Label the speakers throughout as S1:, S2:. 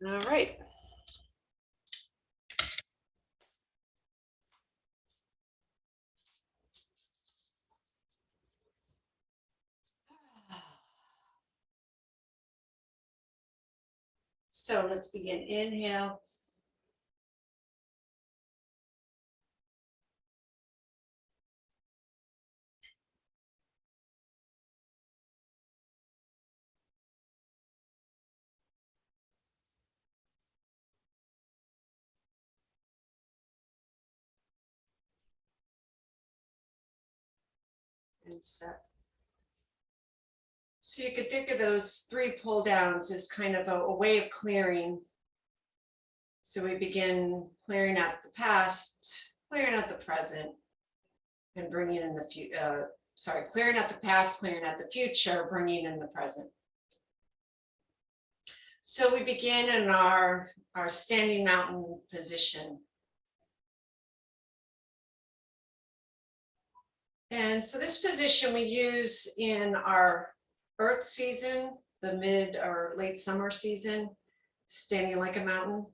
S1: All right. So let's begin. Inhale. And set. So you could think of those 3 pull downs as kind of a way of clearing. So we begin clearing out the past, clearing out the present, and bringing in the future. Clearing out the past, clearing out the future, bringing in the present. So we begin in our standing mountain position. And so this position we use in our earth season, the mid or late summer season, standing like a mountain.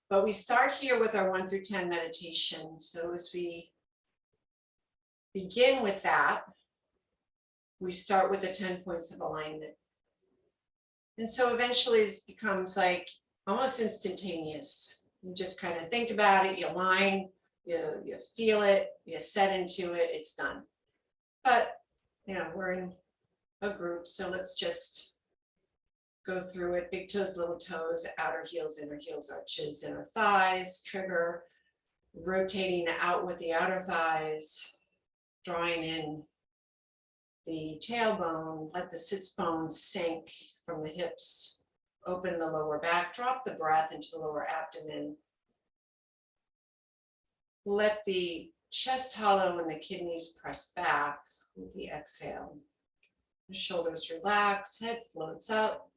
S1: But we start here with our 1 through 10 meditation. So as we begin with that, we start with the 10 points of alignment. And so eventually this becomes like almost instantaneous. You just kind of think about it, you align, you feel it, you set into it, it's done. But, you know, we're in a group, so let's just go through it. Big toes, little toes, outer heels, inner heels, arches, inner thighs, trigger, rotating out with the outer thighs, drawing in the tailbone, let the sits bones sink from the hips, open the lower back, drop the breath into the lower abdomen. Let the chest hollow and the kidneys press back with the exhale. The shoulders relax, head floats up,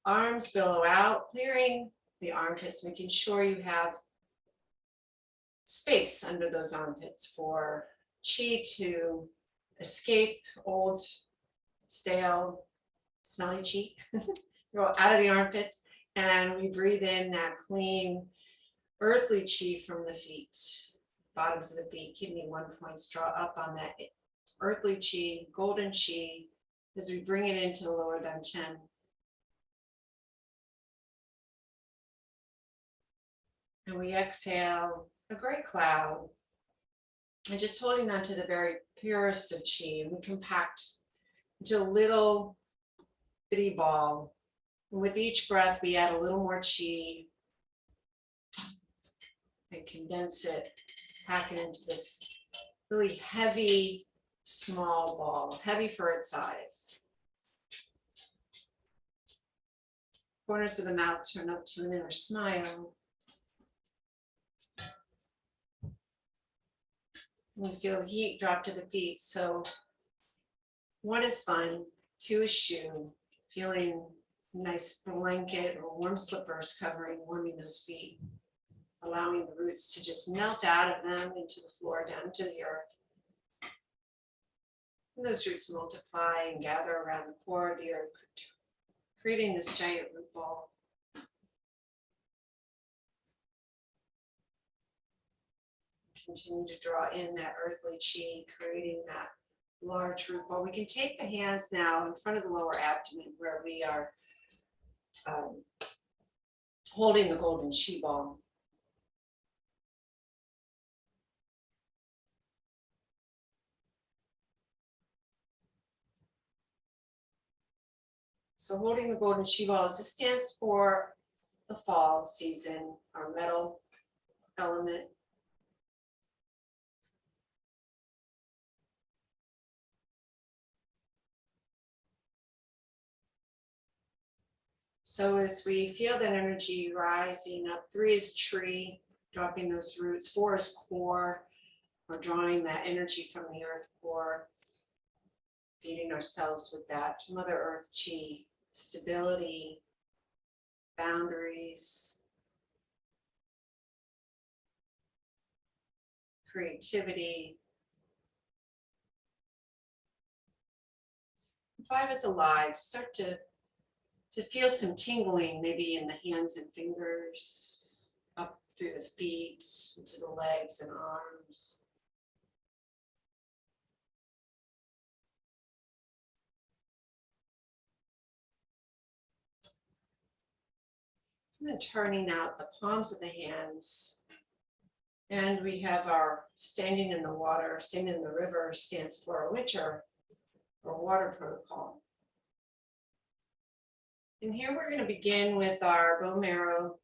S1: arms billow out, clearing the armpits, making sure you have space under those armpits for chi to escape old, stale, smelly chi, go out of the armpits, and we breathe in that clean, earthly chi from the feet, bottoms of the feet, kidney 1 points, draw up on that earthly chi, golden chi, as we bring it into the lower dantian. And we exhale a gray cloud, and just holding on to the very purest of chi, and we compact into a little bitty ball. And with each breath, we add a little more chi and condense it, pack it into this really heavy, small ball, heavy for its size. Corners of the mouth turn up to an inner smile. We feel the heat drop to the feet. So 1 is fun, 2 is shoe, feeling nice blanket or warm slippers covering, warming those feet, allowing the roots to just melt out of them into the floor, down to the earth. And those roots multiply and gather around the core of the earth, creating this giant root ball. Continue to draw in that earthly chi, creating that large root ball. We can take the hands now in front of the lower abdomen where we are holding the golden chi ball. So holding the golden chi ball, this stands for the fall season, our metal element. So as we feel that energy rising up, 3 is tree, dropping those roots, 4 is core. We're drawing that energy from the earth core, feeding ourselves with that Mother Earth chi, stability, boundaries, creativity. 5 is alive. Start to to feel some tingling, maybe in the hands and fingers, up through the feet, into the legs and arms. And then turning out the palms of the hands. And we have our standing in the water, standing in the river stands for our winter or water protocol. And here we're going to begin with our bone marrow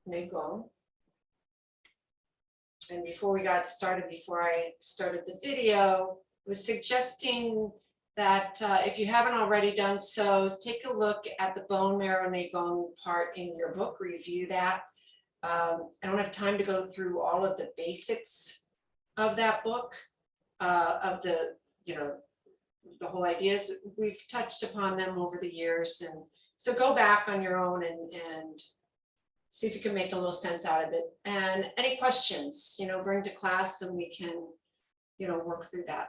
S1: Neigong. And before we got started, before I started the video, I was suggesting that if you haven't already done so, take a look at the bone marrow Neigong part in your book, review that. I don't have time to go through all of the basics of that book, of the, the whole ideas. We've touched upon them over the years. And so go back on your own and see if you can make a little sense out of it. And any questions, bring to class and we can, work through that.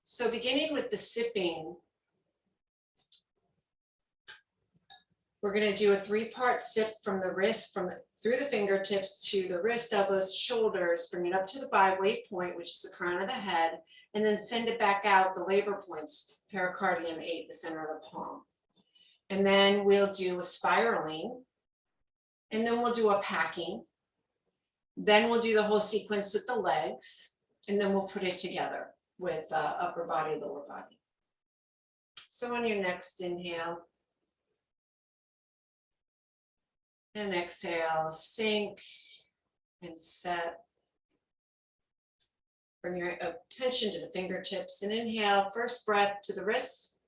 S1: So beginning with the sipping, we're going to do a 3-part sip from the wrist, through the fingertips to the wrist, elbows, shoulders, bring it up to the bi-weight point, which is the crown of the head, and then send it back out the labor points, pericardium 8, the center of the palm. And then we'll do a spiraling, and then we'll do a packing. Then we'll do the whole sequence with the legs, and then we'll put it together with upper body, lower body. So on your next inhale and exhale, sink and set. Bring your attention to the fingertips and inhale, first breath to the wrists,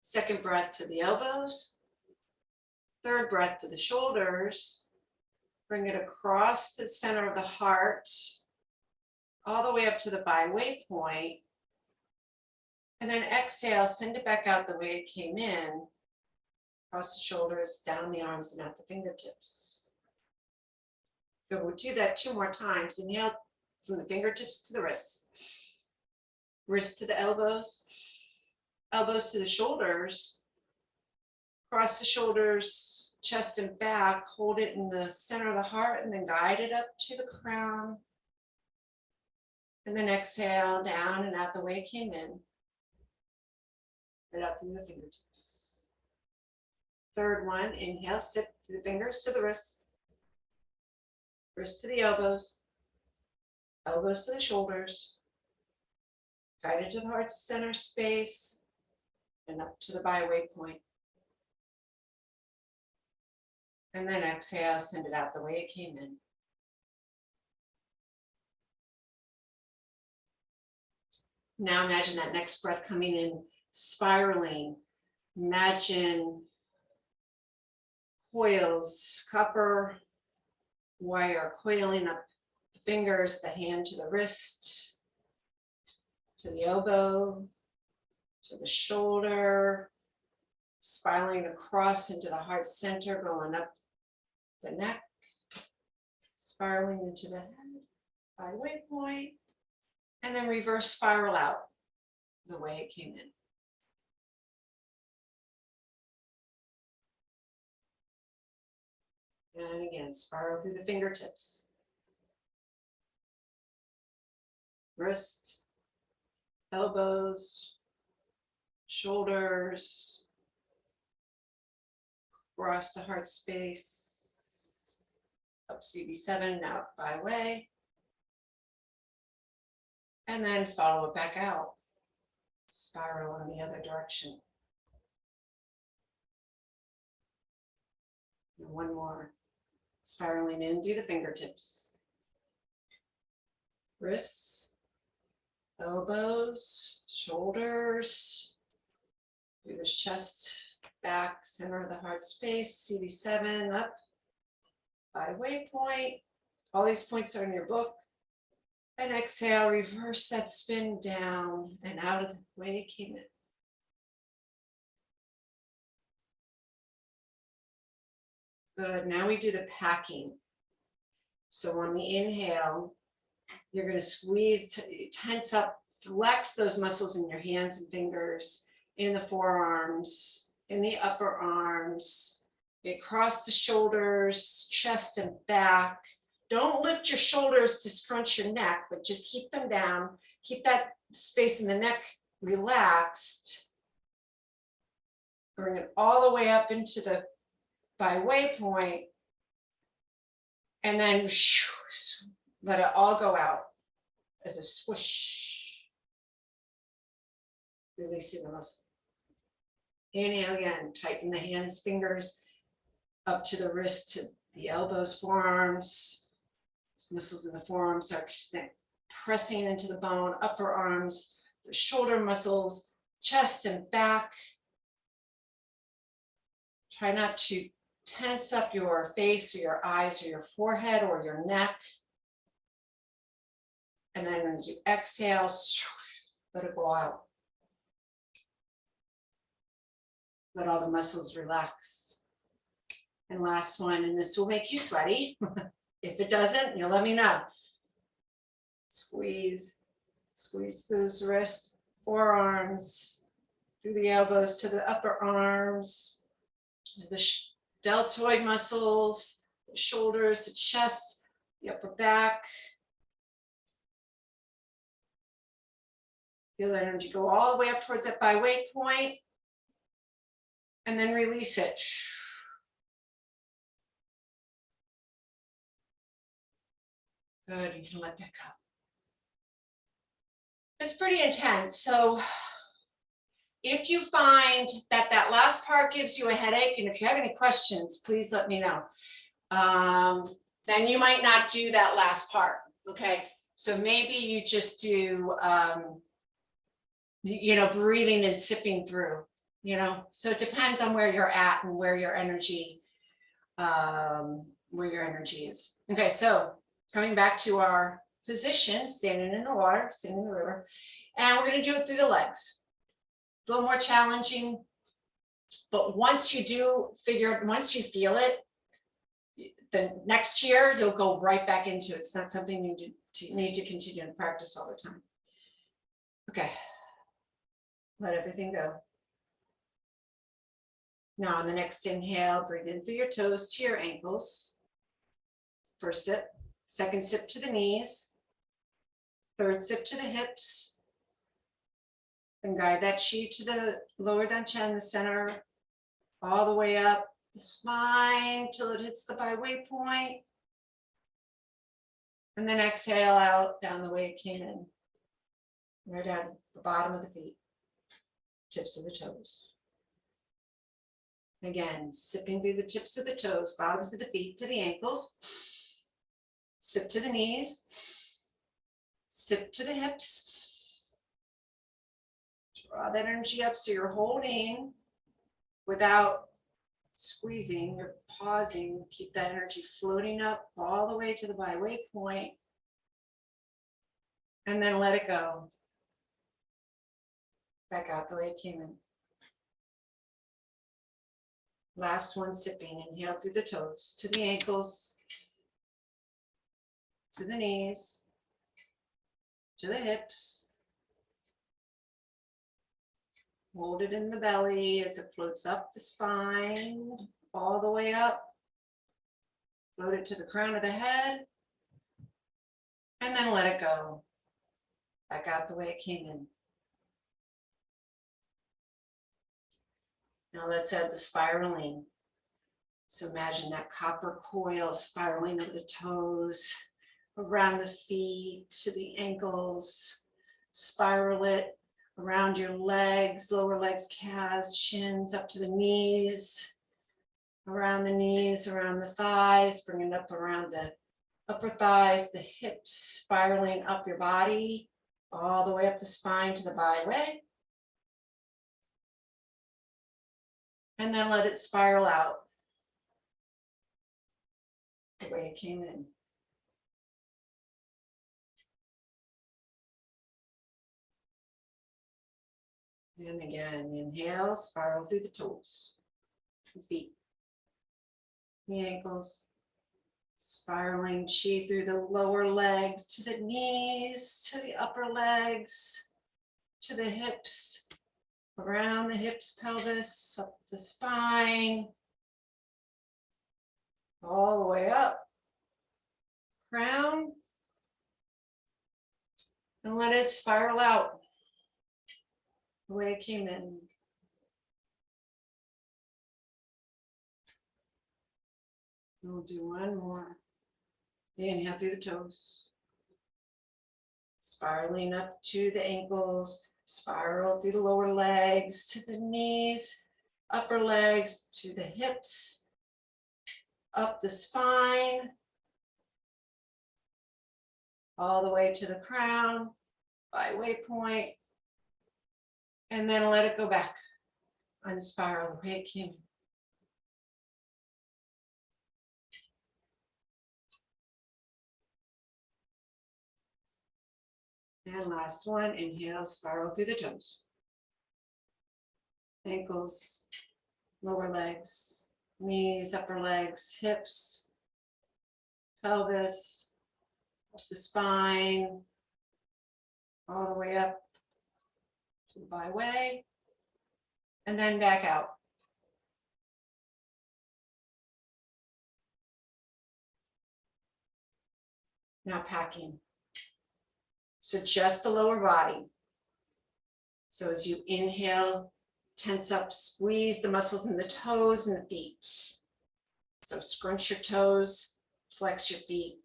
S1: second breath to the elbows, third breath to the shoulders. Bring it across the center of the heart, all the way up to the bi-weight point. And then exhale, send it back out the way it came in, across the shoulders, down the arms, and out the fingertips. Good, we'll do that 2 more times. Inhale from the fingertips to the wrists, wrists to the elbows, elbows to the shoulders, cross the shoulders, chest and back, hold it in the center of the heart, and then guide it up to the crown. And then exhale down and out the way it came in, right out through the fingertips. Third one, inhale, sip through the fingers to the wrists, wrists to the elbows, elbows to the shoulders, guided to the heart center space, and up to the bi-weight point. And then exhale, send it out the way it came in. Now imagine that next breath coming in, spiraling. Imagine coils, copper wire coiling up the fingers, the hand to the wrist, to the elbow, to the shoulder, spiraling across into the heart center, going up the neck, spiraling into the head, bi-weight point, and then reverse spiral out the way it came in. And again, spiral through the fingertips. Wrist, elbows, shoulders, across the heart space, up CB7, out bi-way. And then follow it back out. Spiral in the other direction. And one more. Spiraling in through the fingertips. Wrists, elbows, shoulders, through the chest, back, center of the heart space, CB7, up, bi-weight point. All these points are in your book. And exhale, reverse that spin down and out of the way it came in. Good, now we do the packing. So on the inhale, you're going to squeeze, tense up, flex those muscles in your hands and fingers, in the forearms, in the upper arms, across the shoulders, chest and back. Don't lift your shoulders to scrunch your neck, but just keep them down. Keep that space in the neck relaxed. Bring it all the way up into the by-way point. And then let it all go out as a swoosh. Releasing the muscle. Inhale again, tighten the hands, fingers up to the wrist, to the elbows, forearms. Those muscles in the forearms are pressing into the bone, upper arms, the shoulder muscles, chest and back. Try not to tense up your face or your eyes or your forehead or your neck. And then as you exhale, let it go out. Let all the muscles relax. And last one, and this will make you sweaty. If it doesn't, you'll let me know. Squeeze, squeeze those wrists, forearms, through the elbows to the upper arms, the deltoid muscles, the shoulders, the chest, the upper back. Feel that energy go all the way up towards that by-way point, and then release it. Good, you can let that go. It's pretty intense. So if you find that that last part gives you a headache, and if you have any questions, please let me know. Then you might not do that last part, okay? So maybe you just do, breathing and sipping through, So it depends on where you're at and where your energy is. Okay, so coming back to our position, standing in the water, standing in the river, and we're going to do it through the legs. A little more challenging, but once you once you feel it, the next year you'll go right back into it. It's not something you need to continue to practice all the time. Okay, let everything go. Now on the next inhale, breathe in through your toes to your ankles. First sip, second sip to the knees, third sip to the hips. Then guide that chi to the lower dantian, the center, all the way up the spine till it hits the by-way point. And then exhale out down the way it came in. Right down the bottom of the feet, tips of the toes. Again, sipping through the tips of the toes, bottoms of the feet to the ankles. Sip to the knees. Sip to the hips. Draw that energy up so you're holding without squeezing, you're pausing. Keep that energy floating up all the way to the by-way point. And then let it go. Back out the way it came in. Last one, sipping. Inhale through the toes, to the ankles, to the knees, to the hips. Hold it in the belly as it floats up the spine, all the way up. Float it to the crown of the head, and then let it go. Back out the way it came in. Now let's add the spiraling. So imagine that copper coil spiraling over the toes, around the feet, to the ankles. Spiral it around your legs, lower legs, calves, shins, up to the knees, around the knees, around the thighs, bring it up around the upper thighs, the hips, spiraling up your body, all the way up the spine to the by-way. And then let it spiral out the way it came in. And again, inhale, spiral through the toes, the feet, the ankles, spiraling chi through the lower legs, to the knees, to the upper legs, to the hips, around the hips, pelvis, up the spine, all the way up, crown, and let it spiral out the way it came in. We'll do one more. Inhale through the toes. Spiraling up to the ankles, spiral through the lower legs to the knees, upper legs to the hips, up the spine, all the way to the crown, by waypoint, and then let it go back, unspiral the way it came. And last one, inhale, spiral through the toes. Ankles, lower legs, knees, upper legs, hips, pelvis, up the spine, all the way up to the byway, and then back out. Now packing. So just the lower body. So as you inhale, tense up, squeeze the muscles in the toes and the feet. So scrunch your toes, flex your feet.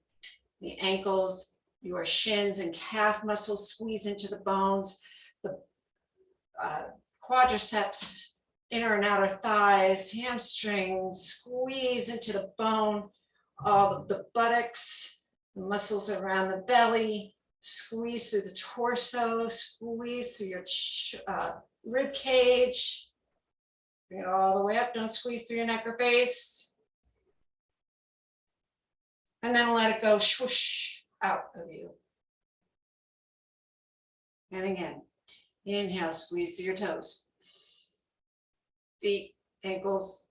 S1: The ankles, your shins and calf muscles squeeze into the bones. The quadriceps, inner and outer thighs, hamstrings, squeeze into the bone. All of the buttocks, the muscles around the belly, squeeze through the torso, squeeze through your rib cage. Bring it all the way up. Don't squeeze through your neck or face. And then let it go swoosh out of you. And again, inhale, squeeze through your toes, feet, ankles,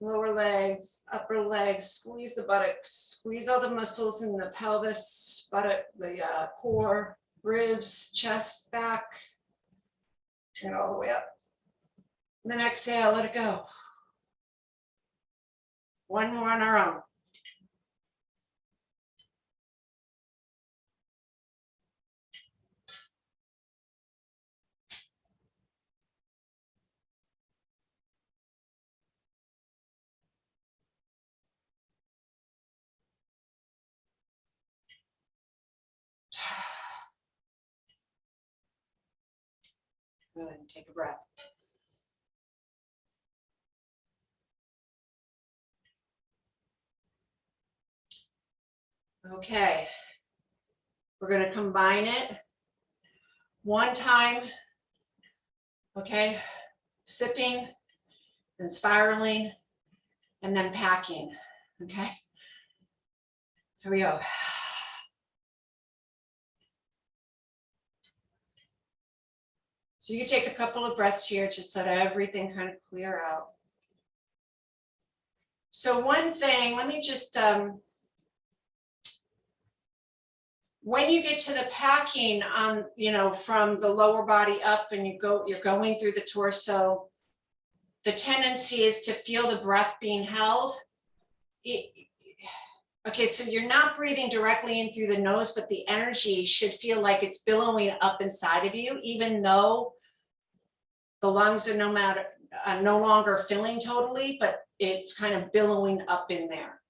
S1: lower legs, upper legs, squeeze the buttocks, squeeze all the muscles in the pelvis, buttock, the core, ribs, chest, back, and all the way up. And then exhale, let it go. One more on our own. Good, take a breath. Okay, we're going to combine it one time, okay, sipping and spiraling and then packing, okay? Here we go. So you can take a couple of breaths here just so that everything kind of clear out. So one thing, let me just, when you get to the packing on, you know, from the lower body up and you're going through the torso, the tendency is to feel the breath being held. Okay, so you're not breathing directly in through the nose, but the energy should feel like it's billowing up inside of you, even though the lungs are no longer filling totally, but it's kind of billowing up in there.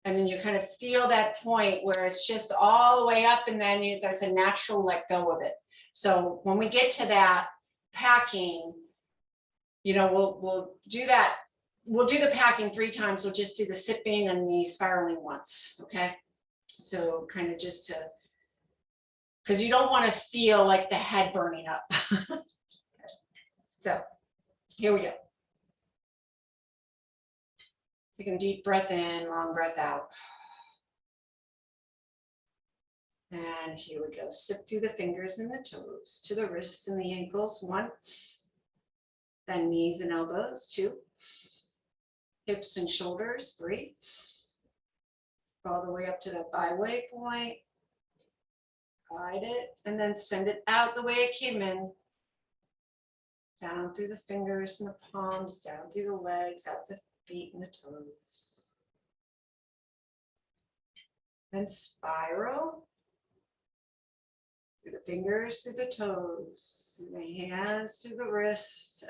S1: And then you kind of feel that point where it's just all the way up, and then there's a natural let go of it. So when we get to that packing, you know, we'll do that. We'll do the packing 3 times. We'll just do the sipping and the spiraling once, okay? So kind of just to, because you don't want to feel like the head burning up. So here we go. Take a deep breath in, long breath out. And here we go. Sip through the fingers and the toes to the wrists and the ankles. 1. Then knees and elbows. 2. Hips and shoulders. 3. All the way up to that byway point. Guide it and then send it out the way it came in. down through the fingers and the palms, down through the legs, out the feet and the toes. Then spiral through the fingers, through the toes, through the hands, through the wrist,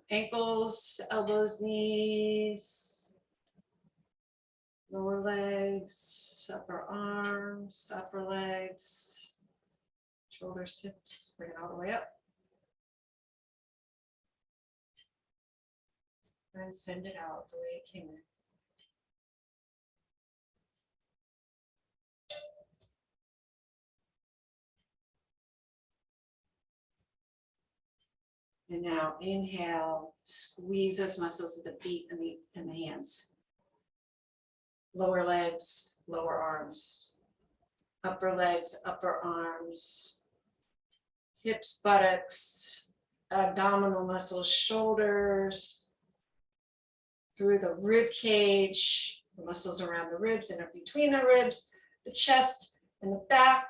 S1: ankles, elbows, knees, lower legs, upper arms, upper legs, shoulders, hips, bring it all the way up. And send it out the way it came in. And now inhale, squeeze those muscles of the feet and the hands. Lower legs, lower arms. Upper legs, upper arms. Hips, buttocks, abdominal muscles, shoulders. Through the rib cage, the muscles around the ribs and up between the ribs, the chest and the back.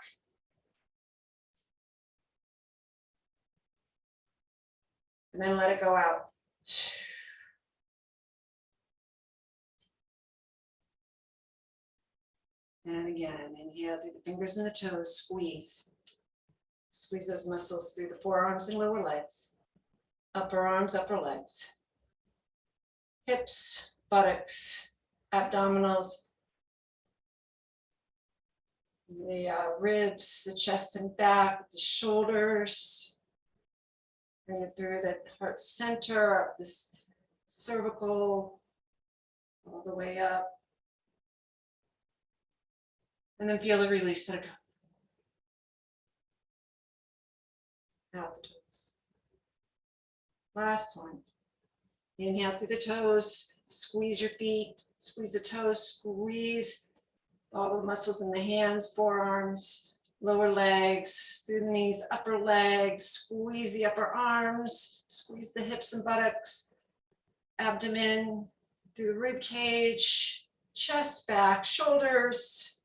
S1: And then let it go out. And again, inhale through the fingers and the toes, squeeze. Squeeze those muscles through the forearms and lower legs. Upper arms, upper legs. Hips, buttocks, abdominals, the ribs, the chest and back, the shoulders. Bring it through the heart center, up this cervical, all the way up. And then feel the release, let it go. Out the toes. Last one. Inhale through the toes, squeeze your feet, squeeze the toes, squeeze all the muscles in the hands, forearms, lower legs, through the knees, upper legs, squeeze the upper arms, squeeze the hips and buttocks, abdomen, through the rib cage, chest, back, shoulders.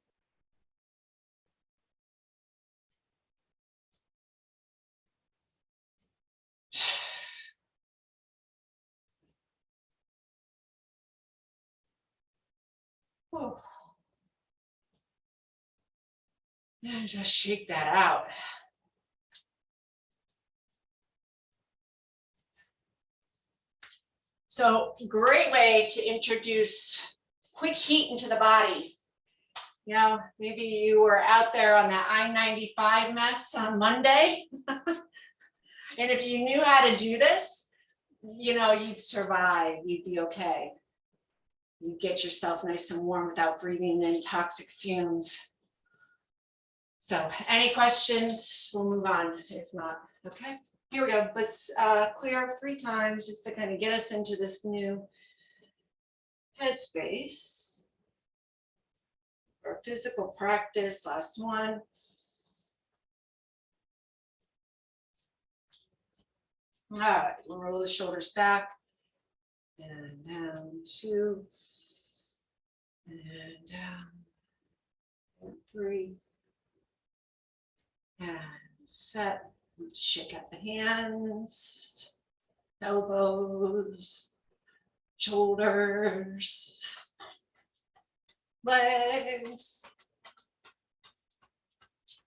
S1: Oh. And just shake that out. So great way to introduce quick heat into the body. You know, maybe you were out there on that I-95 mess on Monday. And if you knew how to do this, you know, you'd survive, you'd be okay. You'd get yourself nice and warm without breathing in toxic fumes. So any questions? We'll move on if not. Okay, here we go. Let's clear up 3 times just to kind of get us into this new headspace. Our physical practice, last one. All right, we'll roll the shoulders back and down 2 and down and 3 and set. Let's shake out the hands, elbows, shoulders, legs.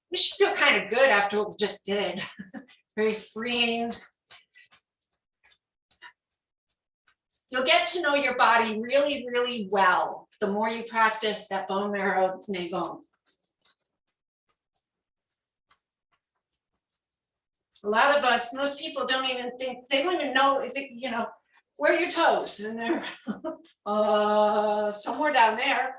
S1: We should feel kind of good after what we just did. Very freeing. You'll get to know your body really, really well the more you practice that bone marrow Qigong. A lot of us, most people don't even think, they don't even know, you know, where are your toes? And they're somewhere down there.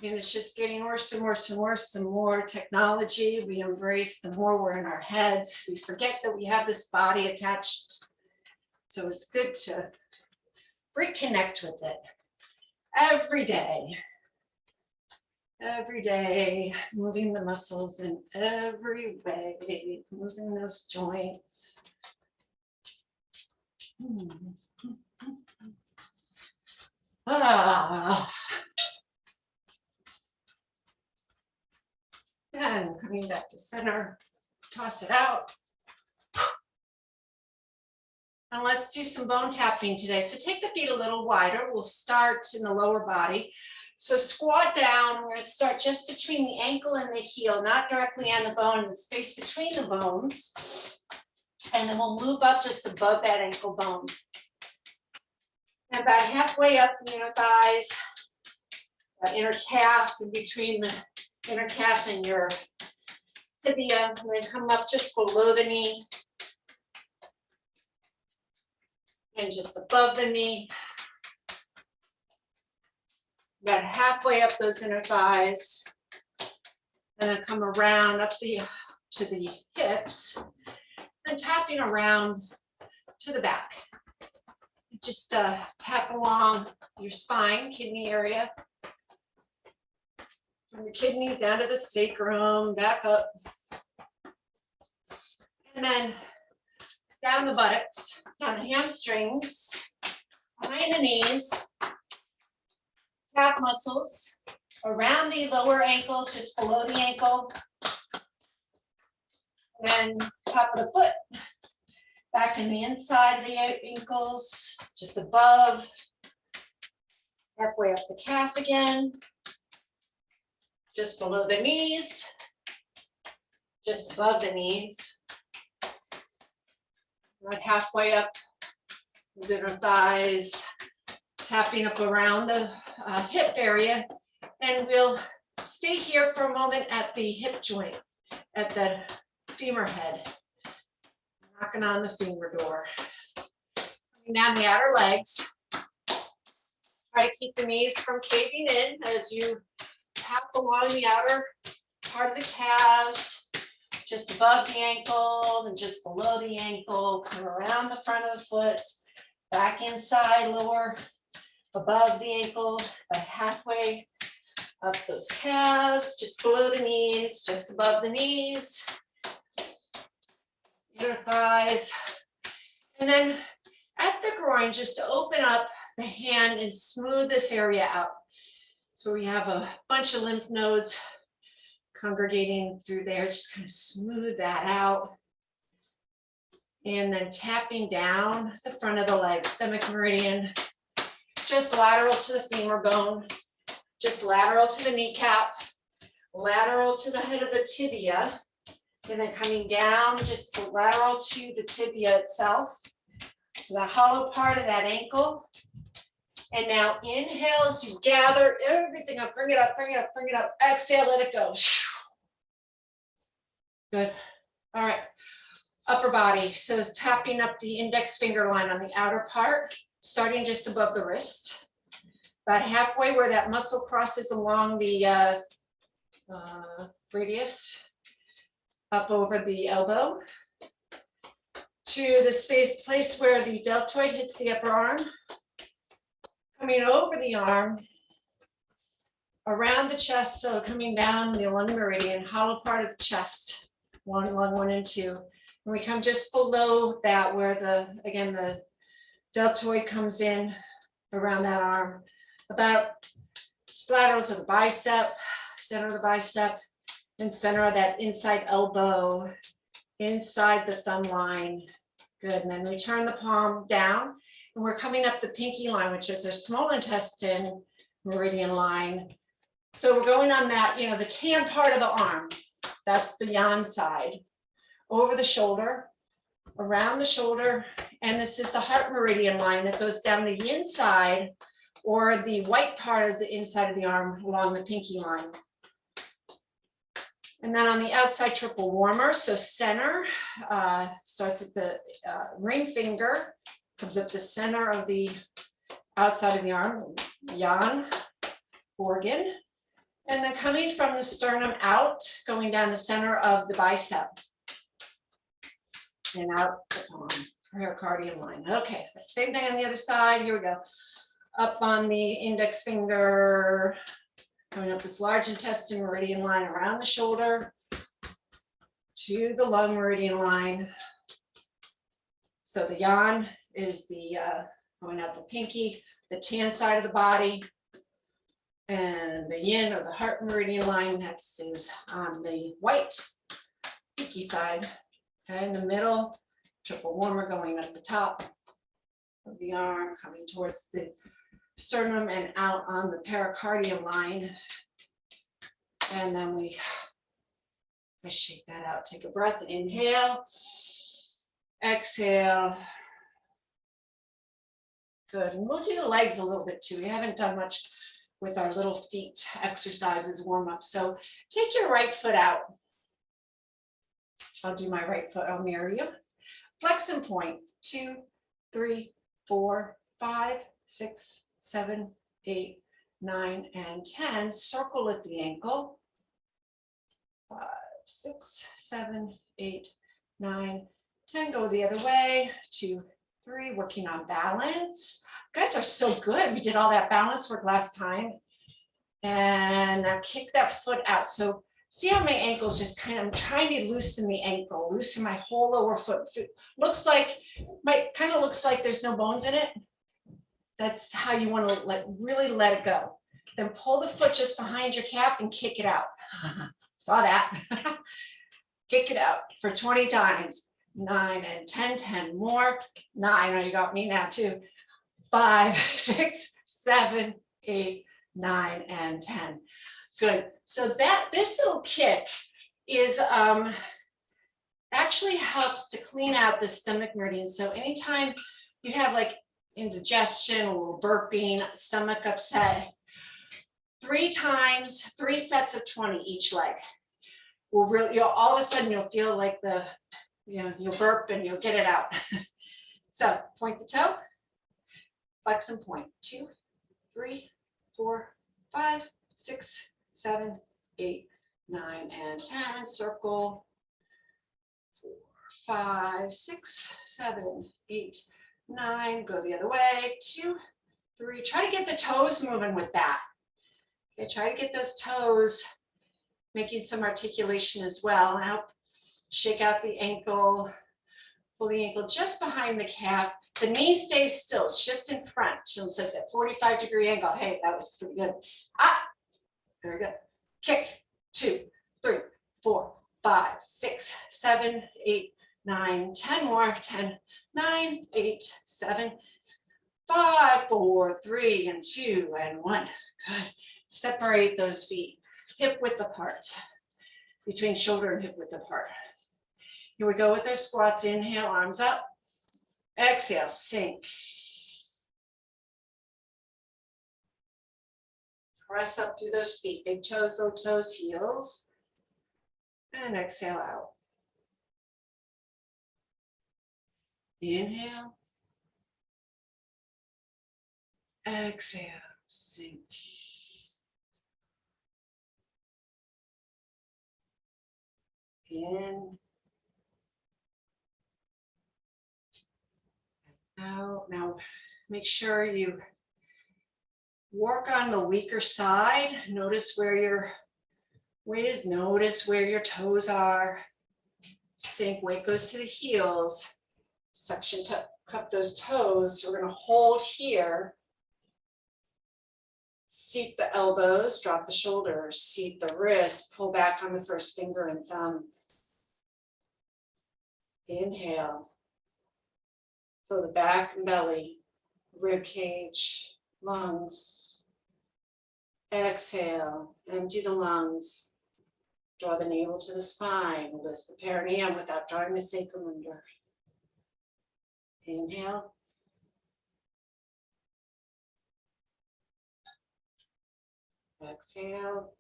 S1: And it's just getting worse and worse and worse. The more technology we embrace, the more we're in our heads. We forget that we have this body attached. So it's good to reconnect with it every day. Every day, moving the muscles in every way, moving those joints. And coming back to center, toss it out. And let's do some bone tapping today. So take the feet a little wider. We'll start in the lower body. So squat down. We're going to start just between the ankle and the heel, not directly on the bone, the space between the bones. And then we'll move up just above that ankle bone. And about halfway up the inner thighs, that inner calf, in between the inner calf and your tibia. And then come up just below the knee. And just above the knee. About halfway up those inner thighs. And then come around up to the hips. And tapping around to the back. Just tap along your spine, kidney area. From the kidneys down to the sacrum, back up. And then down the buttocks, down the hamstrings, behind the knees, calf muscles, around the lower ankles, just below the ankle, and top of the foot, back in the inside of the ankles, just above, halfway up the calf again, just below the knees, just above the knees. Right halfway up the inner thighs, tapping up around the hip area, and we'll stay here for a moment at the hip joint, at the femur head, knocking on the femur door. Coming down the outer legs, try to keep the knees from caving in as you tap along the outer part of the calves. Just above the ankle and just below the ankle, come around the front of the foot, back inside, lower, above the ankle, about halfway up those calves, just below the knees, just above the knees, inner thighs. And then at the groin, just to open up the hand and smooth this area out. So we have a bunch of lymph nodes congregating through there, just kind of smooth that out. And then tapping down the front of the leg, stomach meridian, just lateral to the femur bone, just lateral to the kneecap, lateral to the head of the tibia, and then coming down just lateral to the tibia itself, to the hollow part of that ankle. And now inhale as you gather everything up, bring it up, bring it up, bring it up. Exhale, let it go. Good. All right. Upper body. So tapping up the index finger line on the outer part, starting just above the wrist. About halfway where that muscle crosses along the radius, up over the elbow, to the place where the deltoid hits the upper arm. Coming over the arm, around the chest, so coming down the lung meridian, hollow part of the chest, lung 1 and 2. And we come just below that where again, the deltoid comes in around that arm, about lateral to the bicep, center of the bicep, and center of that inside elbow, inside the thumb line. Good, and then we turn the palm down, and we're coming up the pinky line, which is a small intestine meridian line. So we're going on that, the tan part of the arm. That's the yan side. Over the shoulder, around the shoulder, and this is the heart meridian line that goes down the inside, or the white part of the inside of the arm along the pinky line. And then on the outside, triple warmer. So center starts at the ring finger, comes up the center of the outside of the arm, yan organ. And then coming from the sternum out, going down the center of the bicep. And out the palm, pericardium line. Okay, same thing on the other side. Here we go. Up on the index finger, coming up this large intestine meridian line around the shoulder to the lung meridian line. So the yan is the going out the pinky, the tan side of the body. And the yin or the heart meridian line next is on the white pinky side. Okay, in the middle, triple warmer going up the top of the arm, coming towards the sternum and out on the pericardium line. And then we shake that out. Take a breath, inhale, exhale. Good, and we'll do the legs a little bit too. We haven't done much with our little feet exercises, warm up. So take your right foot out. I'll do my right foot, I'll mirror you. Flex and point, 2, 3, 4, 5, 6, 7, 8, 9, and 10. Circle at the ankle. 5, 6, 7, 8, 9, 10. Go the other way. 2, 3. Working on balance. You guys are so good. We did all that balance work last time. And now kick that foot out. So see how my ankle's just kind of, I'm trying to loosen the ankle, loosen my whole lower foot. Looks like, kind of looks like there's no bones in it. That's how you want to really let it go. Then pull the foot just behind your calf and kick it out. Saw that. Kick it out for 20 times. 9 and 10, 10 more. 9, oh, you got me now too. 5, 6, 7, 8, 9, and 10. Good. So this little kick is actually helps to clean out the stomach meridian. So anytime you have like indigestion, a little burping, stomach upset, 3 times, 3 sets of 20 each leg. Will really, all of a sudden you'll feel like you'll burp and you'll get it out. So point the toe, flex and point. 2, 3, 4, 5, 6, 7, 8, 9, and 10. Circle. 4, 5, 6, 7, 8, 9. Go the other way. 2, 3. Try to get the toes moving with that. Okay, try to get those toes making some articulation as well. Now shake out the ankle, pull the ankle just behind the calf. The knee stays still, it's just in front. It's like that 45-degree angle. Hey, that was pretty good. Ah, very good. Kick, 2, 3, 4, 5, 6, 7, 8, 9, 10 more. 10, 9, 8, 7, 5, 4, 3, and 2, and 1. Good. Separate those feet, hip width apart, between shoulder and hip width apart. Here we go with our squats. Inhale, arms up. Exhale, sink. Press up through those feet. Big toes, low toes, heels. And exhale out. Inhale. Exhale, sink. In. Out. Now make sure you work on the weaker side. Notice where your weight is. Notice where your toes are. Sink, weight goes to the heels. Suction cup those toes. So we're going to hold here. Seat the elbows, drop the shoulders, seat the wrists, pull back on the first finger and thumb. Inhale. Fill the back and belly, rib cage, lungs. Exhale, empty the lungs. Draw the navel to the spine. Lift the perineum without drawing the sacrum under. Inhale. Exhale.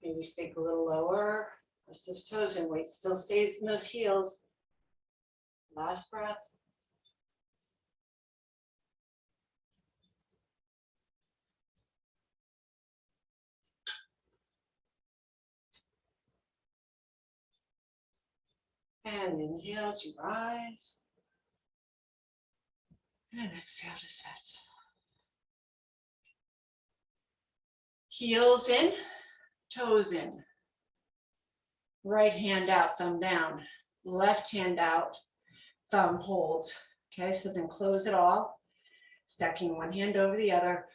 S1: Maybe sink a little lower. Press those toes in. Weight still stays in those heels. Last breath. And inhale as you rise. And exhale to set. Heels in, toes in. Right hand out, thumb down. Left hand out, thumb holds. Okay, so then close it all. Stacking one hand over the other.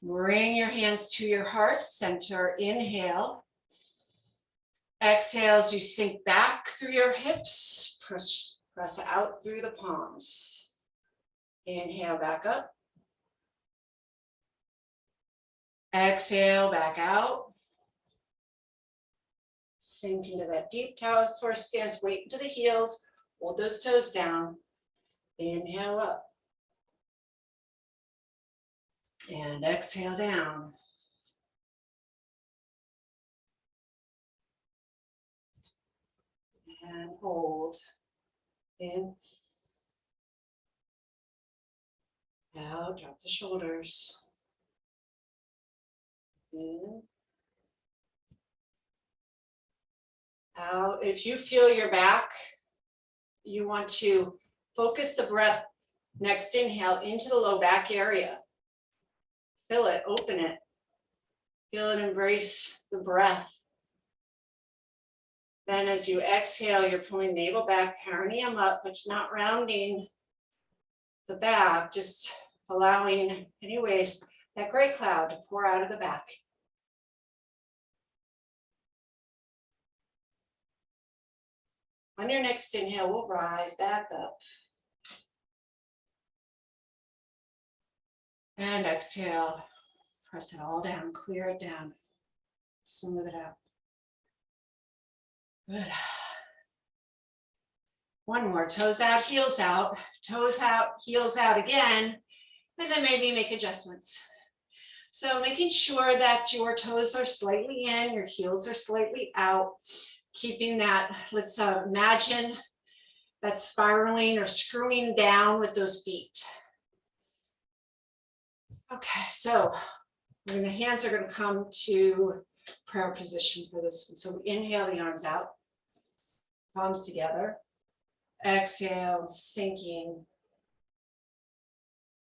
S1: Bring your hands to your heart center. Inhale. Exhale as you sink back through your hips. Press out through the palms. Inhale, back up. Exhale, back out. Sink into that deep Taoist horse stance. Weight into the heels. Hold those toes down. Inhale up. And exhale down. And hold. In. Out, drop the shoulders. In. Out. If you feel your back, you want to focus the breath. Next inhale into the low back area. Feel it, open it. Feel it, embrace the breath. Then as you exhale, you're pulling navel back, perineum up, but you're not rounding the back, just allowing any waste, that gray cloud to pour out of the back. On your next inhale, we'll rise back up. And exhale, press it all down, clear it down, smooth it out. Good. One more, toes out, heels out, toes out, heels out again, and then maybe make adjustments. So making sure that your toes are slightly in, your heels are slightly out, keeping that, let's imagine that spiraling or screwing down with those feet. Okay, so the hands are going to come to prayer position for this one. So inhale the arms out, palms together. Exhale, sinking,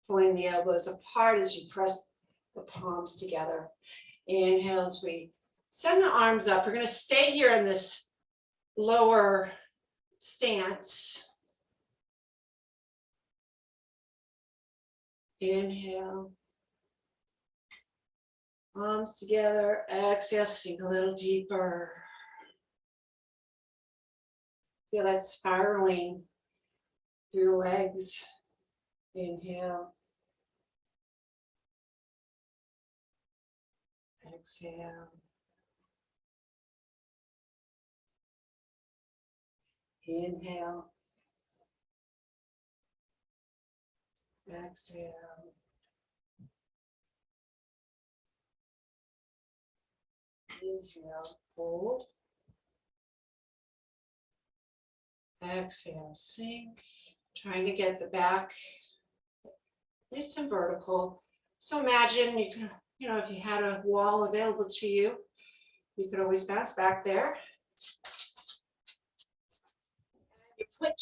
S1: pulling the elbows apart as you press the palms together. Inhale as we send the arms up. We're going to stay here in this lower stance. Inhale. Arms together, exhale, sink a little deeper. Feel that spiraling through the legs. Inhale. Exhale. Inhale. Exhale. Inhale, hold. Exhale, sink. Trying to get the back nice and vertical. So imagine you can, if you had a wall available to you, you could always bounce back there.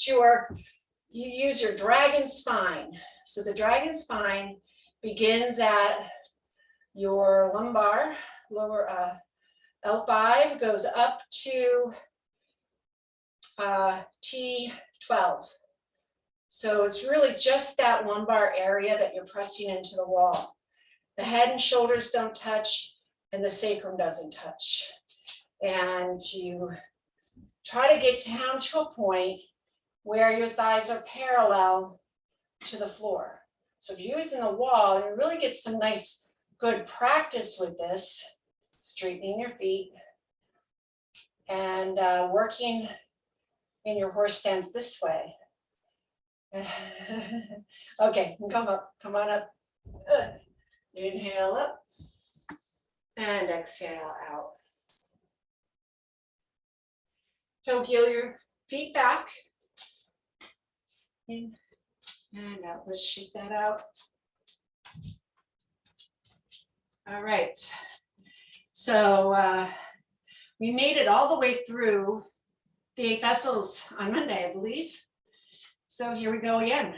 S1: You use your dragon spine. So the dragon spine begins at your lumbar, lower L5, goes up to T12. So it's really just that lumbar area that you're pressing into the wall. The head and shoulders don't touch, and the sacrum doesn't touch. And you try to get down to a point where your thighs are parallel to the floor. So if you're using the wall, you really get some nice, good practice with this, straightening your feet and working in your horse stance this way. Okay, come on up. Inhale up and exhale out. So heel your feet back. In and out. Let's shake that out. All right. So we made it all the way through the 8 vessels on Monday, I believe. So here we go again.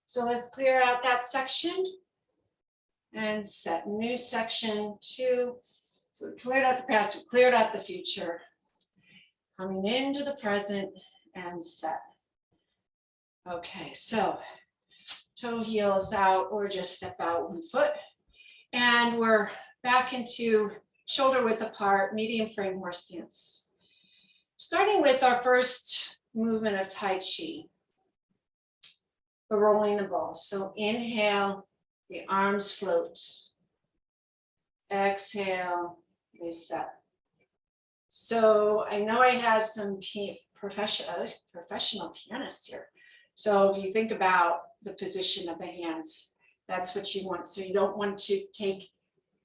S1: So let's clear out that section and set new section 2. So we cleared out the past, we cleared out the future. Coming into the present and set. Okay, so toe heels out or just step out 1 foot. And we're back into shoulder width apart, medium frame horse stance. Starting with our first movement of Tai Chi, the rolling the ball. So inhale, the arms float. Exhale, they set. So I know I have some professional pianists here. So if you think about the position of the hands, that's what you want. So you don't want to take,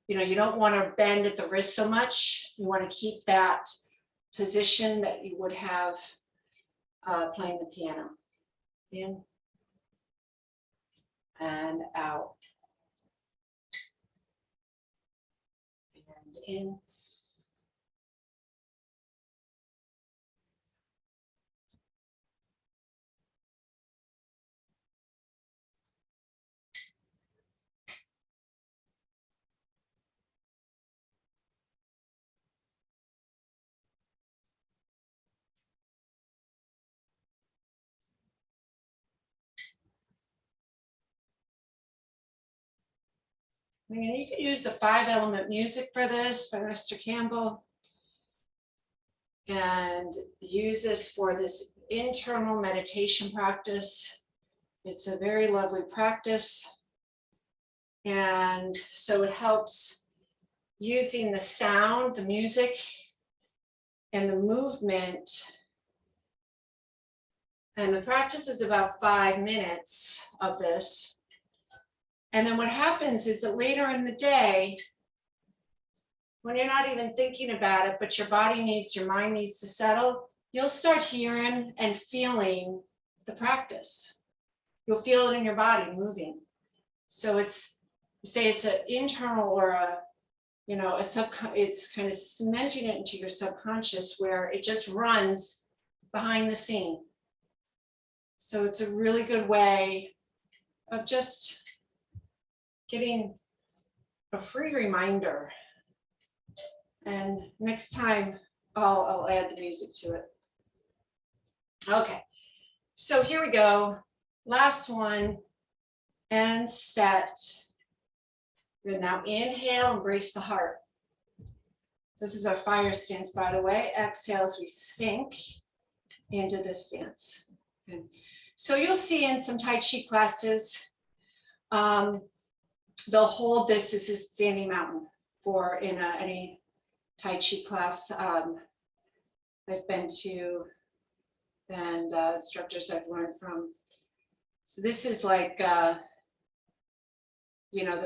S1: you don't want to bend at the wrist so much. You want to keep that position that you would have playing the piano. In and out. And in. And you can use the 5-element music for this by Mr. Campbell. And use this for this internal meditation practice. It's a very lovely practice. And so it helps using the sound, the music, and the movement. And the practice is about 5 minutes of this. And then what happens is that later in the day, when you're not even thinking about it, but your mind needs to settle, you'll start hearing and feeling the practice. You'll feel it in your body moving. So it's an internal or it's kind of cementing it into your subconscious where it just runs behind the scene. So it's a really good way of just getting a free reminder. And next time I'll add the music to it. Okay, so here we go. Last one, and set. Good, now inhale, embrace the heart. This is our fire stance, by the way. Exhale as we sink into this stance. Okay. So you'll see in some Tai Chi classes, they'll hold this as a standing mountain, or in any Tai Chi class I've been to, and instructors I've learned from. So this is like, the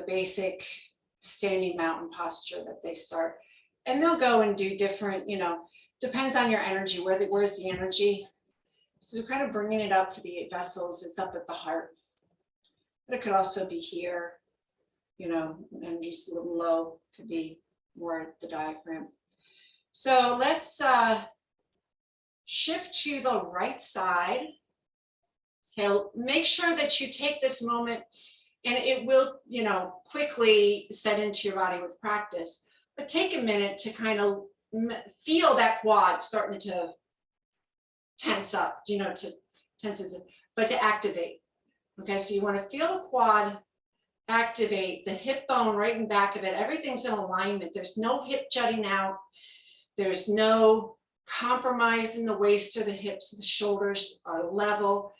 S1: basic standing mountain posture that they start. And they'll go and do different, depends on your energy, where's the energy. So kind of bringing it up for the vessels, it's up at the heart. But it could also be here, energy's a little low, could be more at the diaphragm. So let's shift to the right side. Okay, make sure that you take this moment, and it will, quickly set into your body with practice, but take a minute to kind of feel that quad starting to tense up, but to activate. Okay, so you want to feel the quad activate, the hip bone right in back of it. Everything's in alignment. There's no hip jutting out. There's no compromise in the waist or the hips. The shoulders are level.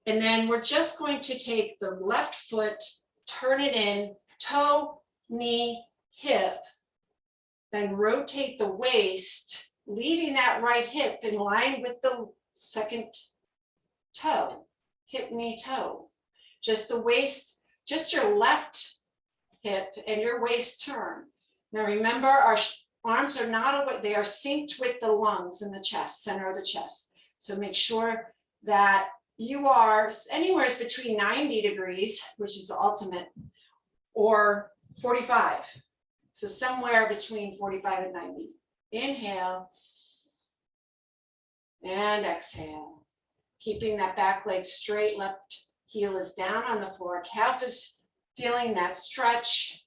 S1: And then we're just going to take the left foot, turn it in, toe, knee, hip, then rotate the waist, leaving that right hip in line with the second toe, hip, knee, toe. Just the waist, just your left hip and your waist turn. Now remember, our arms are not away, they are synced with the lungs in the chest, center of the chest. So make sure that you are anywhere between 90 degrees, which is the ultimate, or 45. So somewhere between 45 and 90. Inhale and exhale. Keeping that back leg straight, left heel is down on the floor, calf is feeling that stretch,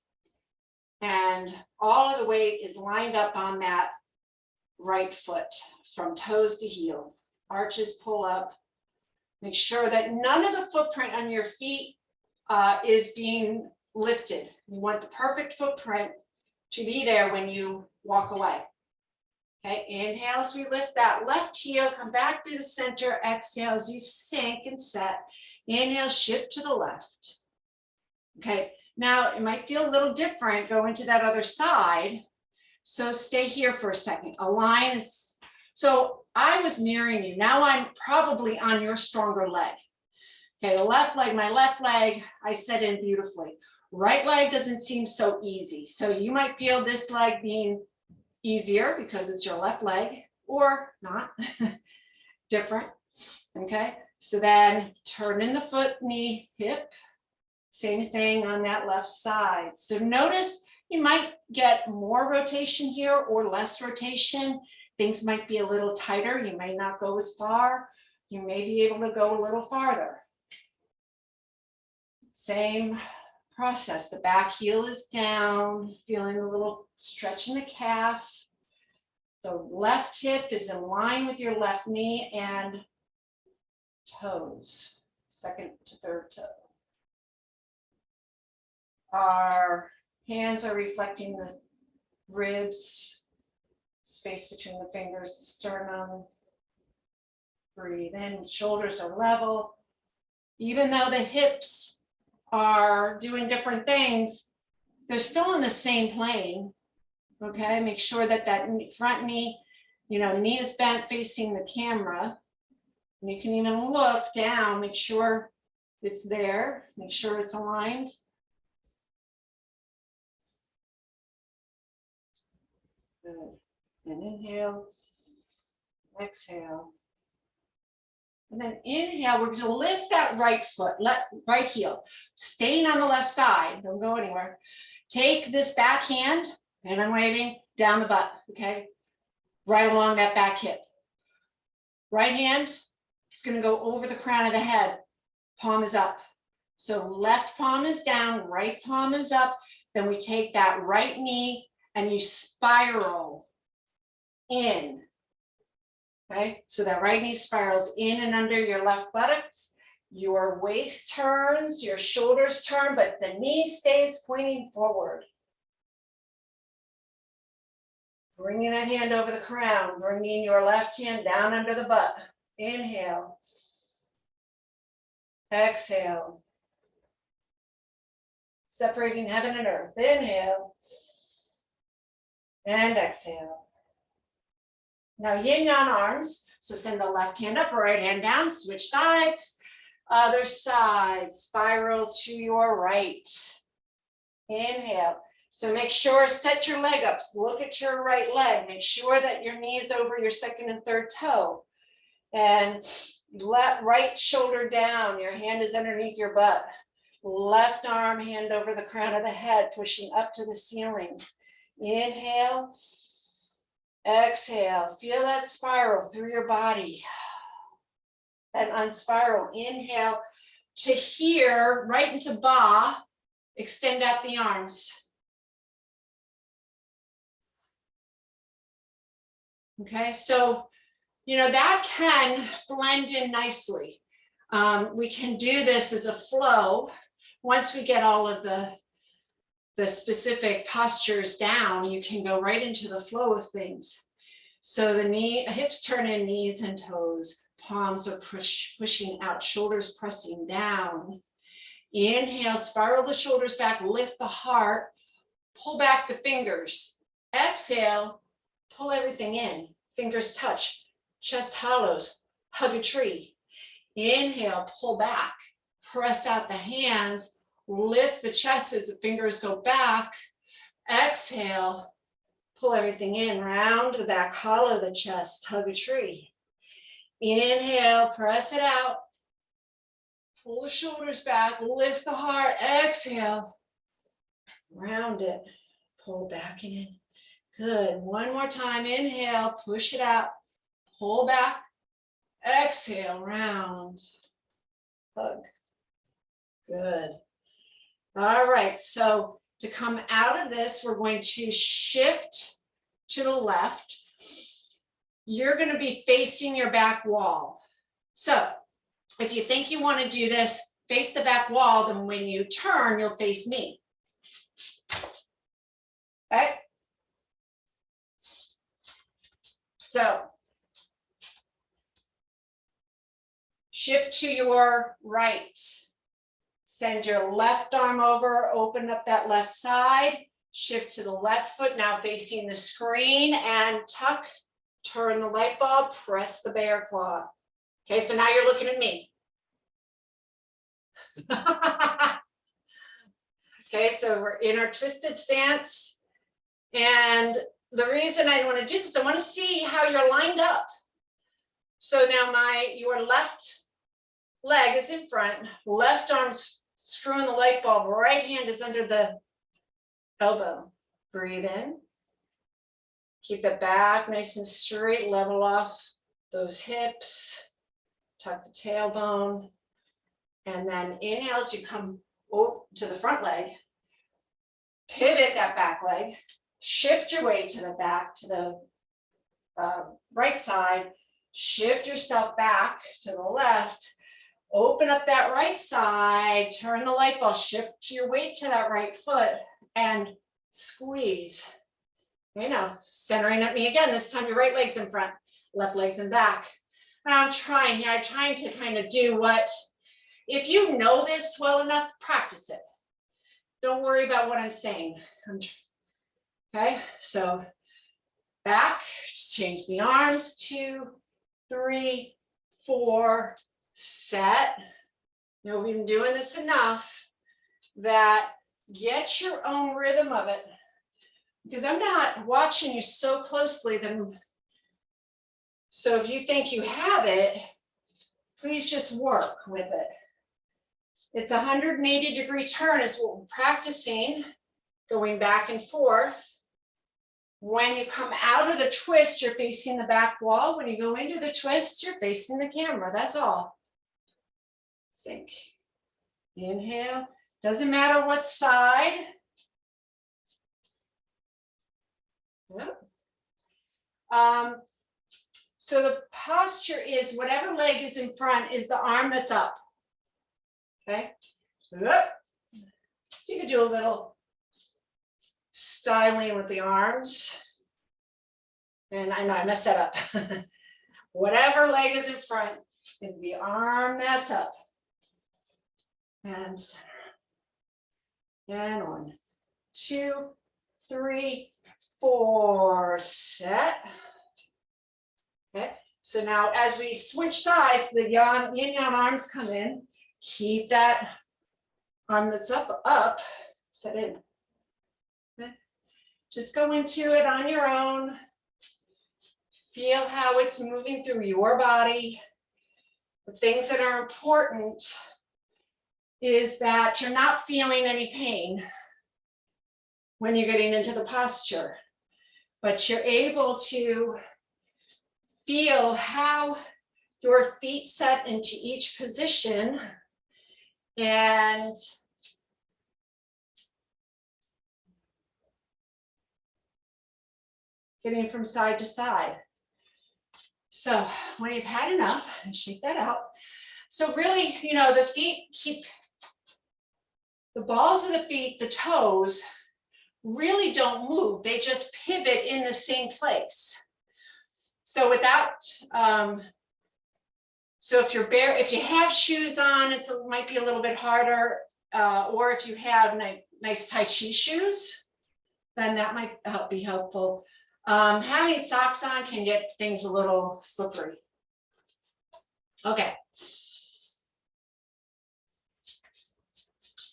S1: and all of the weight is lined up on that right foot from toes to heel. Arches pull up. Make sure that none of the footprint on your feet is being lifted. You want the perfect footprint to be there when you walk away. Okay, inhale as we lift that left heel, come back to the center. Exhale as you sink and set. Inhale, shift to the left. Okay, now it might feel a little different going to that other side. So stay here for a second. Align. So I was mirroring you. Now I'm probably on your stronger leg. Okay, the left leg, my left leg, I set in beautifully. Right leg doesn't seem so easy. So you might feel this leg being easier because it's your left leg, or not. Different. Okay, so then turn in the foot, knee, hip. Same thing on that left side. So notice you might get more rotation here or less rotation. Things might be a little tighter. You may not go as far. You may be able to go a little farther. Same process. The back heel is down, feeling a little stretch in the calf. The left hip is in line with your left knee and toes, second to third toe. Our hands are reflecting the ribs, space between the fingers, the sternum. Breathe in, shoulders are level. Even though the hips are doing different things, they're still in the same plane. Okay, make sure that that front knee, knee is bent facing the camera. And you can even look down, make sure it's there, make sure it's aligned. Good. And inhale, exhale. And then inhale, we're going to lift that right foot, right heel, staying on the left side, don't go anywhere. Take this back hand, and I'm waving down the butt, okay? Right along that back hip. Right hand is going to go over the crown of the head. Palm is up. So left palm is down, right palm is up. Then we take that right knee and you spiral in. Okay, so that right knee spirals in and under your left buttocks. Your waist turns, your shoulders turn, but the knee stays pointing forward. Bringing that hand over the crown, bringing your left hand down under the butt. Inhale. Exhale. Separating heaven and earth. Inhale. And exhale. Now yin yang arms. So send the left hand up, right hand down, switch sides. Other side, spiral to your right. Inhale. So make sure, set your leg up. Look at your right leg. Make sure that your knee is over your second and third toe. And right shoulder down. Your hand is underneath your butt. Left arm, hand over the crown of the head, pushing up to the ceiling. Inhale. Exhale. Feel that spiral through your body. And unspiral. Inhale to here, right into ba. Extend out the arms. Okay, so, that can blend in nicely. We can do this as a flow. Once we get all of the specific postures down, you can go right into the flow of things. So the hips turn in, knees and toes. Palms are pushing out, shoulders pressing down. Inhale, spiral the shoulders back, lift the heart, pull back the fingers. Exhale, pull everything in, fingers touch, chest hollows, hug a tree. Inhale, pull back, press out the hands, lift the chest as the fingers go back. Exhale, pull everything in, round the back, hollow the chest, hug a tree. Inhale, press it out, pull the shoulders back, lift the heart. Exhale, round it, pull back in. Good. One more time. Inhale, push it out, pull back. Exhale, round, hug. Good. All right. So to come out of this, we're going to shift to the left. You're going to be facing your back wall. So if you think you want to do this face the back wall, then when you turn, you'll face me. Okay? So shift to your right. Send your left arm over, open up that left side, shift to the left foot, now facing the screen, and tuck, turn the light bulb, press the bear claw. Okay, so now you're looking at me. Okay, so we're in our twisted stance. And the reason I want to do this, I want to see how you're lined up. So now your left leg is in front, left arm's screwing the light bulb, right hand is under the elbow. Breathe in. Keep the back nice and straight, level off those hips, tuck the tailbone, and then inhale as you come over to the front leg, pivot that back leg, shift your weight to the back, to the right side, shift yourself back to the left, open up that right side, turn the light bulb, shift your weight to that right foot, and squeeze. Okay, now centering at me again. This time your right leg's in front, left leg's in back. And I'm trying to kind of do what, if you know this well enough, practice it. Don't worry about what I'm saying. Okay, so back, just change the arms, 2, 3, 4, set. You know, we've been doing this enough that get your own rhythm of it, because I'm not watching you so closely. So if you think you have it, please just work with it. It's a 180-degree turn is what we're practicing, going back and forth. When you come out of the twist, you're facing the back wall. When you go into the twist, you're facing the camera. That's all. Sink. Inhale. Doesn't matter what side. Yep. So the posture is whatever leg is in front is the arm that's up. Okay. Yep. So you can do a little styling with the arms. And I know I messed that up. Whatever leg is in front is the arm that's up. And center. And 1, 2, 3, 4, set. Okay, so now as we switch sides, the yin-yang arms come in. Keep that arm that's up, set in. Okay. Just go into it on your own. Feel how it's moving through your body. The things that are important is that you're not feeling any pain when you're getting into the posture, but you're able to feel how your feet set into each position and getting from side to side. So when you've had enough, shake that out. So really, you know, the feet keep, the balls of the feet, the toes, really don't move. They just pivot in the same place. So without, so if you have shoes on, it might be a little bit harder, or if you have nice Tai Chi shoes, then that might be helpful. Having socks on can get things a little slippery. Okay.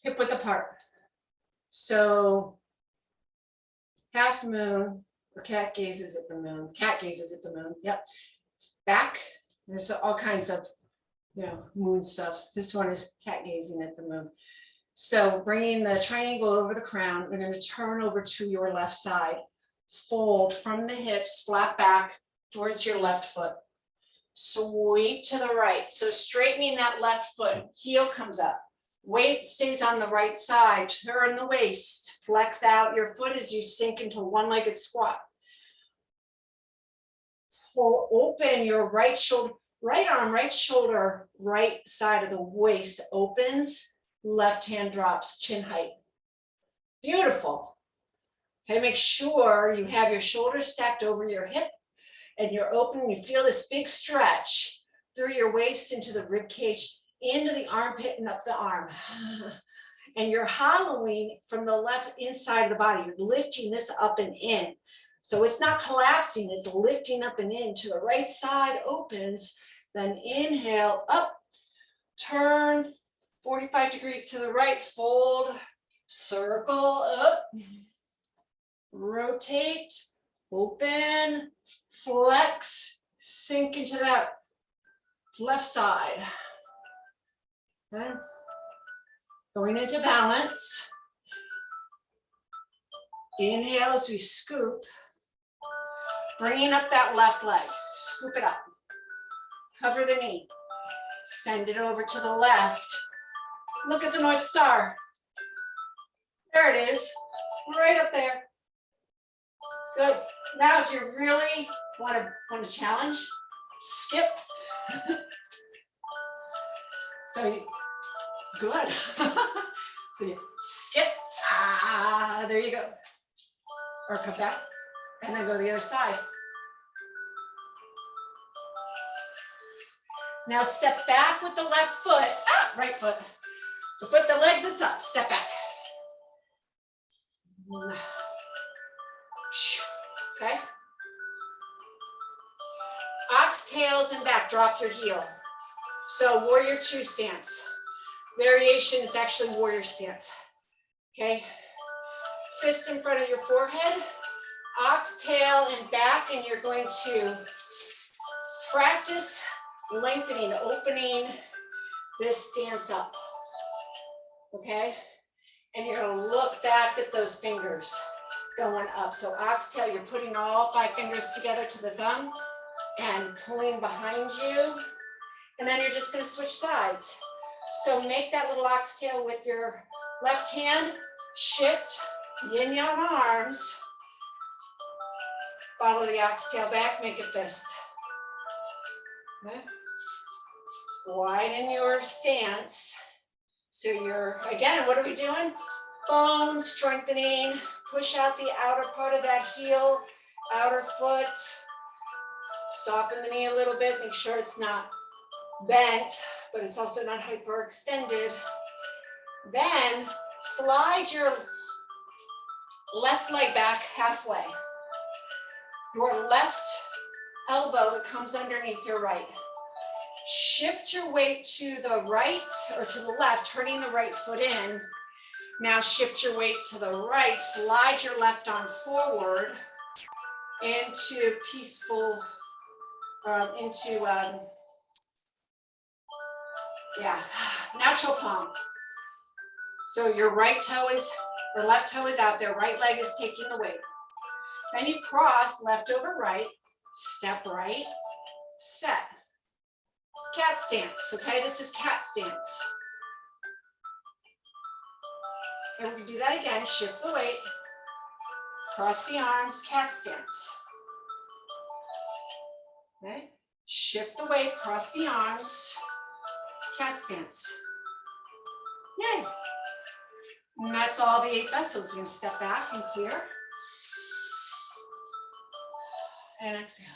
S1: Hip width apart. So half moon, or cat gazes at the moon. Cat gazes at the moon. Yep. Back. There's all kinds of, you know, moon stuff. This one is cat gazing at the moon. So bringing the triangle over the crown, we're going to turn over to your left side. Fold from the hips, flat back towards your left foot. Sweep to the right. So straightening that left foot, heel comes up. Weight stays on the right side. Turn the waist, flex out your foot as you sink into one-legged squat. Pull open your right shoulder, Right arm, right shoulder, right side of the waist opens, left hand drops, chin height. Beautiful. Okay, make sure you have your shoulders stacked over your hip and you're open. You feel this big stretch through your waist into the rib cage, into the armpit and up the arm. And you're hollowing from the left inside of the body. You're lifting this up and in. So it's not collapsing, it's lifting up and in to the right side, opens, then inhale, up, turn 45 degrees to the right, fold, circle, up, rotate, open, flex, sink into that left side. Okay. Going into balance. Inhale as we scoop. Bringing up that left leg. Scoop it up. Cover the knee. Send it over to the left. Look at the North Star. There it is. Right up there. Good. Now if you really want to challenge, skip. So you, good. So you skip. There you go. Or come back and then go the other side. Now step back with the left foot. Right foot. The foot that legs it's up. Step back. Okay. Oxtails and back. Drop your heel. So warrior two stance. Variation is actually warrior stance. Okay. Fist in front of your forehead. Oxtail and back, and you're going to practice lengthening, opening this stance up. Okay. And you're going to look back at those fingers going up. So oxtail, you're putting all 5 fingers together to the thumb and pulling behind you. And then you're just going to switch sides. So make that little oxtail with your left hand, shift, yin yang arms, follow the oxtail back, make a fist. Okay. Widen your stance. So you're, again, what are we doing? Bone strengthening, push out the outer part of that heel, outer foot, soften the knee a little bit, make sure it's not bent, but it's also not hyperextended. Then slide your left leg back halfway. Your left elbow comes underneath your right. Shift your weight to the right or to the left, turning the right foot in. Now shift your weight to the right, slide your left arm forward into peaceful, natural palm. So your right toe is, or left toe is out there, right leg is taking the weight. Then you cross left over right, step right, set. Cat stance, okay? This is cat stance. And we can do that again, shift the weight, cross the arms, cat stance. Okay? Shift the weight, cross the arms, cat stance. Yay. And that's all the 8 vessels. You can step back and clear. And exhale.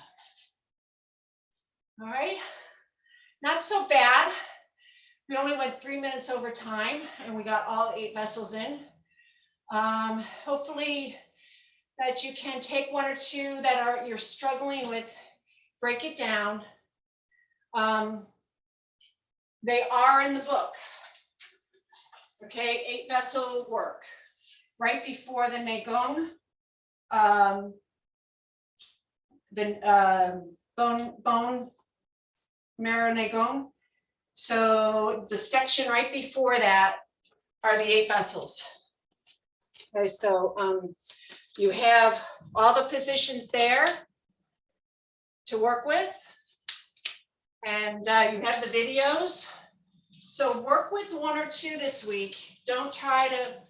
S1: All right. Not so bad. We only went 3 minutes over time and we got all 8 vessels in. Hopefully that you can take 1 or 2 that you're struggling with, break it down. They are in the book. Okay, 8 vessel work. Right before the Nagong, bone marrow Nagong. So the section right before that are the 8 vessels. Okay, so you have all the positions there to work with, and you have the videos. So work with 1 or 2 this week. Don't try to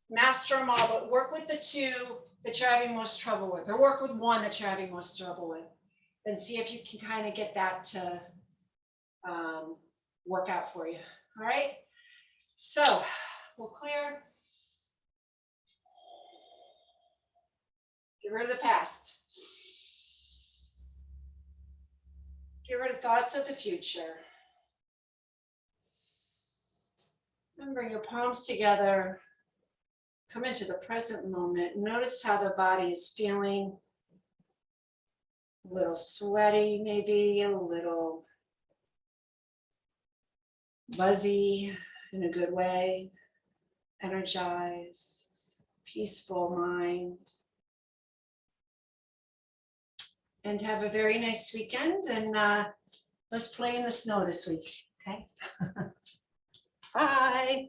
S1: master them all, but work with the 2 that you're having most trouble with, or work with 1 that you're having most trouble with, and see if you can kind of get that to work out for you. All right. So we'll clear. Get rid of the past. Get rid of thoughts of the future. And bring your palms together. Come into the present moment. Notice how the body is feeling. A little sweaty, maybe a little buzzy in a good way. Energized, peaceful mind. And have a very nice weekend, and let's play in the snow this week, okay? Bye.